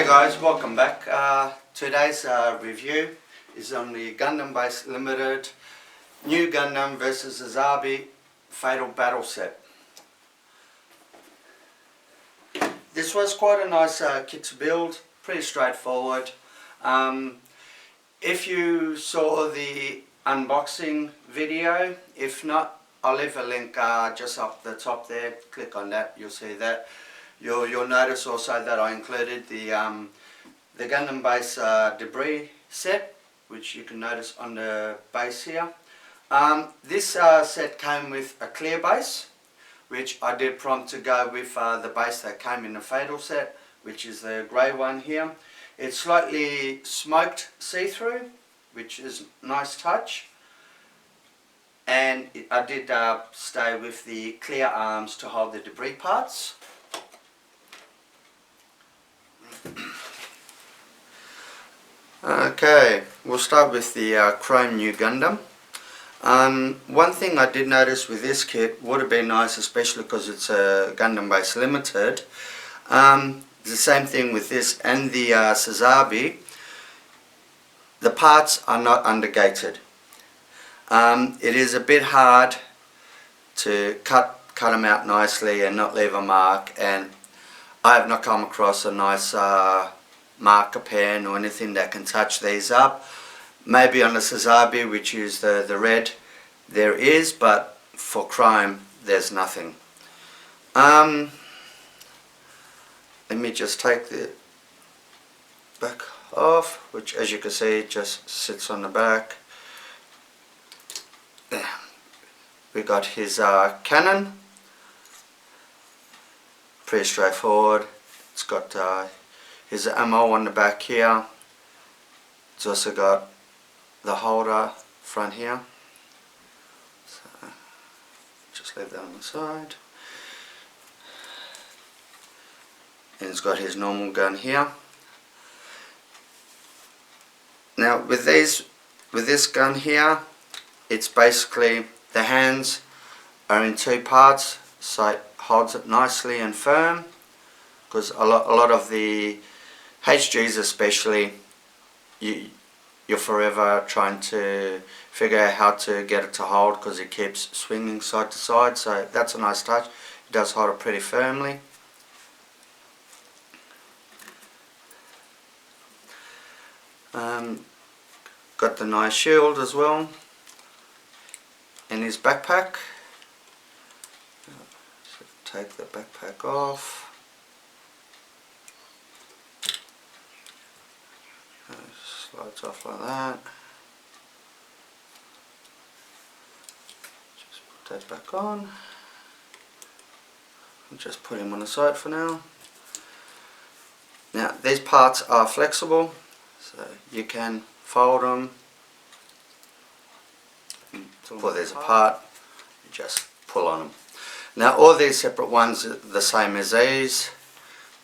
guys, welcome back. Today's review is on the Gundam Base Limited New Gundam vs Sazabi Fatal Battle Set. This was quite a nice kit to build, pretty straightforward. If you saw the unboxing video, if not, I'll leave a link just up the top there. Click on that, you'll see that. You'll notice also that I included the Gundam base debris set, which you can notice on the base here. This set came with a clear base, which I did prompt to go with the base that came in the Fatal set, which is the grey one here. It's slightly smoked see-through, which is a nice touch. And I did stay with the clear arms to hold the debris parts. Okay, we'll start with the Chrome New Gundam. One thing I did notice with this kit would have been nice, especially because it's a Gundam Base Limited. The same thing with this and the Sazabi. The parts are not undergated. It is a bit hard to cut them out nicely and not leave a mark, and I have not come across a nice marker pen or anything that can touch these up. Maybe on the Sazabi, which is the red, there is, but for Chrome there's nothing. Let me just take the back off, which as you can see just sits on the back. There. We got his cannon. Pretty straightforward. It's got his ammo on the back here. It's also got the holder front here. So just leave that on the side. And it's got his normal gun here. Now with this gun here, it's basically the hands are in two parts, so it holds it nicely and firm, because a lot of the HGs especially, you're forever trying to figure out how to get it to hold, because it keeps swinging side to side. So that's a nice touch. It does hold it pretty firmly. Got the nice shield as well, and his backpack. So take the backpack off. Slides off like that. Just put that back on. I'll just put him on the side for now. Now these parts are flexible, so you can fold them. Pull these apart, you just pull on them. Now all these separate ones are the same as these.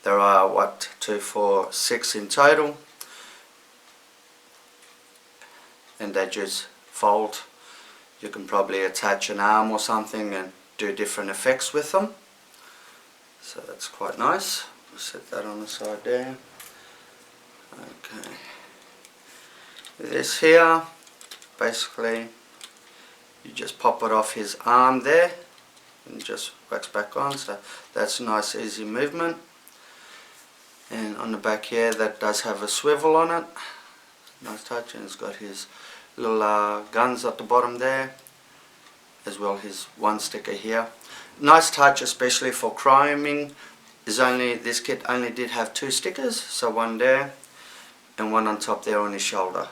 There are 2, 4, 6 in total, and they just fold. You can probably attach an arm or something and do different effects with them, so that's quite nice. We'll set that on the side there. Okay, this here, basically you just pop it off his arm there and just wax back on, so that's a nice easy movement. And on the back here, that does have a swivel on it, nice touch, and it's got his little guns at the bottom there, as well his one sticker here. Nice touch, especially for chroming, is this kit only did have 2 stickers, so one there and one on top there on his shoulder.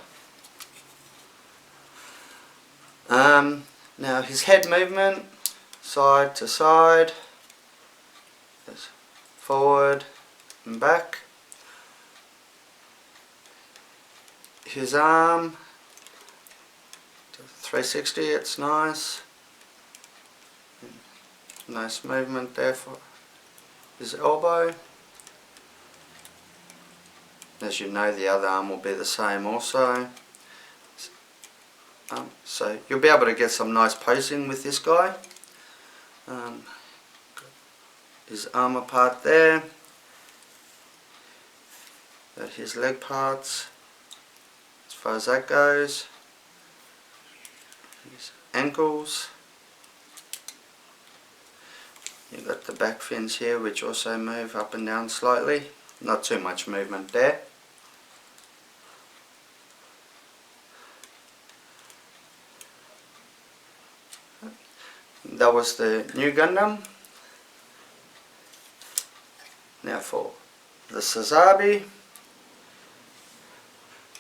Now his head movement, side to side, forward and back. His arm, 360, it's nice. Nice movement there for his elbow. As you know, the other arm will be the same also. So you'll be able to get some nice posing with this guy. His armor part there. Got his leg parts, as far as that goes. His ankles. You've got the back fins here, which also move up and down slightly. Not too much movement there. That was the new Gundam. Now for the Sazabi.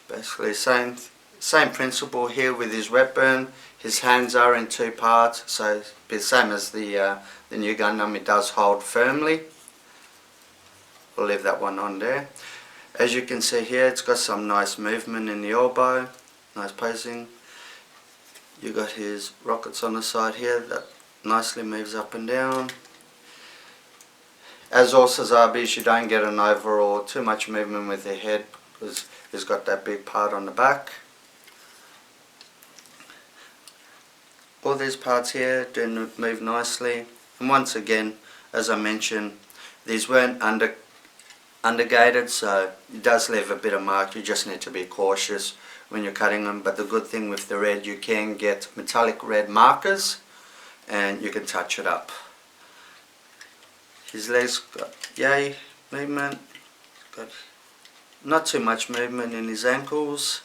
Basically same principle here with his weapon. His hands are in two parts, so it's the same as the new Gundam. It does hold firmly. We'll leave that one on there. As you can see here, it's got some nice movement in the elbow, nice posing. You got his rockets on the side here that nicely moves up and down. As all Sazabis, you don't get an overall too much movement with the head because it's got that big part on the back. All these parts here do move nicely, and once again, as I mentioned, these weren't undergated, so it does leave a bit of mark. You just need to be cautious when you're cutting them, but the good thing with the red, you can get metallic red markers and you can touch it up. His legs got yay movement, got not too much movement in his ankles.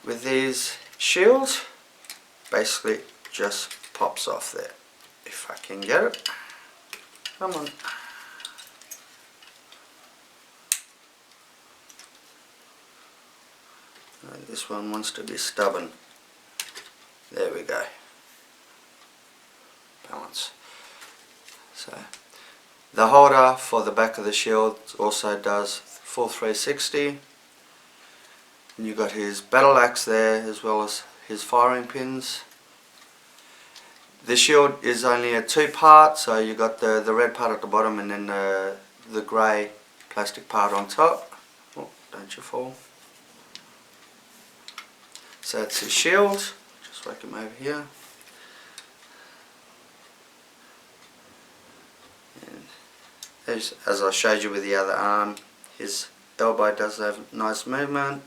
With these shields, basically just pops off there. If I can get it. Come on. This one wants to be stubborn. There we go. Balance. So the holder for the back of the shield also does full 360. And you got his battle axe there as well as his firing pins. The shield is only a two-part, so you got the red part at the bottom and then the grey plastic part on top. Oh, don't you fall. So that's his shield. Just whack him over here. And as I showed you with the other arm, his elbow does have nice movement.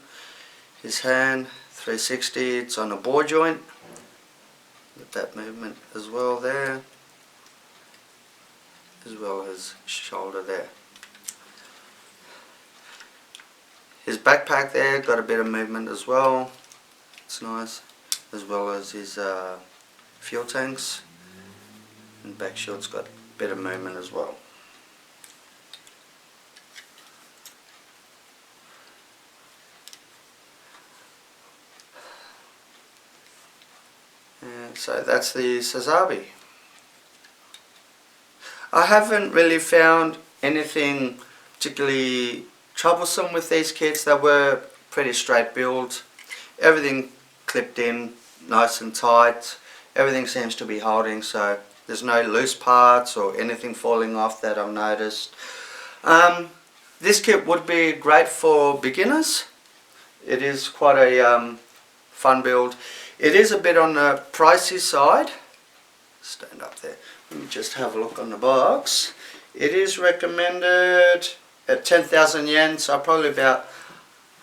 His hand, 360, it's on a ball joint. Get that movement as well there, as well as shoulder there. His backpack there got a bit of movement as well. It's nice, as well as his fuel tanks. And back shield's got a bit of movement as well. So that's the Sazabi. I haven't really found anything particularly troublesome with these kits. They were pretty straight build. Everything clipped in nice and tight. Everything seems to be holding, so there's no loose parts or anything falling off that I've noticed. This kit would be great for beginners. It is quite a fun build. It is a bit on the pricey side. Stand up there. Let me just have a look on the box. It is recommended at 10,000 yen, so probably about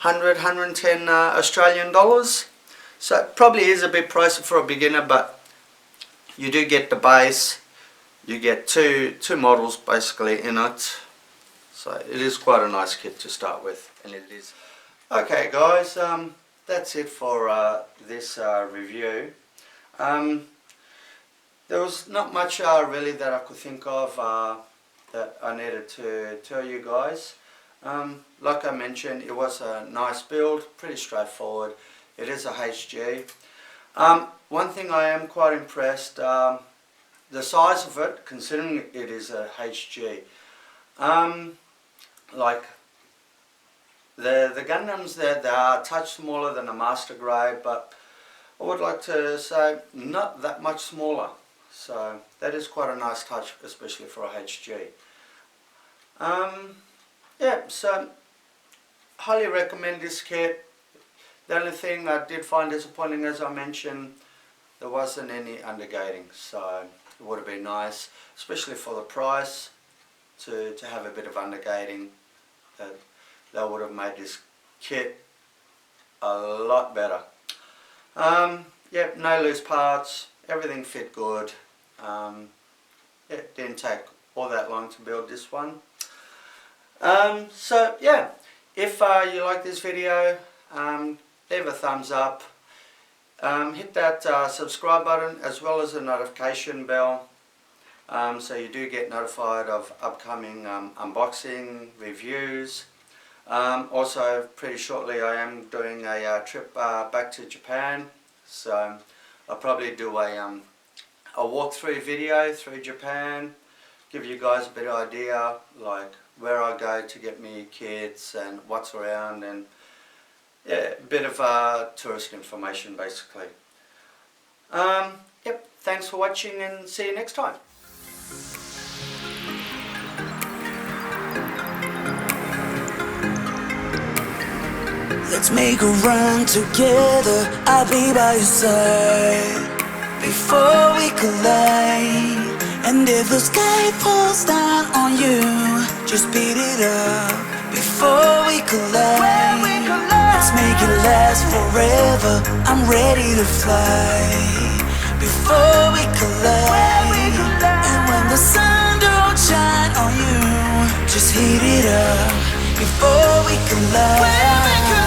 110 Australian dollars. So it probably is a bit pricey for a beginner, but you do get the base. You get two models basically in it. So it is quite a nice kit to start with, and it is. Okay guys, that's it for this review. There was not much really that I could think of that I needed to tell you guys. Like I mentioned, it was a nice build, pretty straightforward. It is a HG. One thing I am quite impressed, the size of it, considering it is a HG. Like the Gundams there, they are a touch smaller than a master grade, but I would like to say not that much smaller. So that is quite a nice touch, especially for a HG. Yeah, so highly recommend this kit. The only thing I did find disappointing, as I mentioned, there wasn't any undergating. So It would have been nice, especially for the price, to have a bit of undergating. That would have made this kit a lot better. Yep, no loose parts, everything fit good. It didn't take all that long to build this one. So yeah, if you like this video, leave a thumbs up. Hit that subscribe button as well as the notification bell, so you do get notified of upcoming unboxing reviews. Also, pretty shortly I am doing a trip back to Japan, so I'll probably do a walkthrough video through Japan, give you guys a bit of idea like where I go to get me kits and what's around, and yeah, a bit of tourist information basically. Yep, thanks for watching and see you next time. Let's make a run together, I'll be by your side before we collide. And if the sky falls down on you, just beat it up before we collide. Let's make it last forever, I'm ready to fly before we collide. And when the sun don't shine on you, just heat it up before we collide.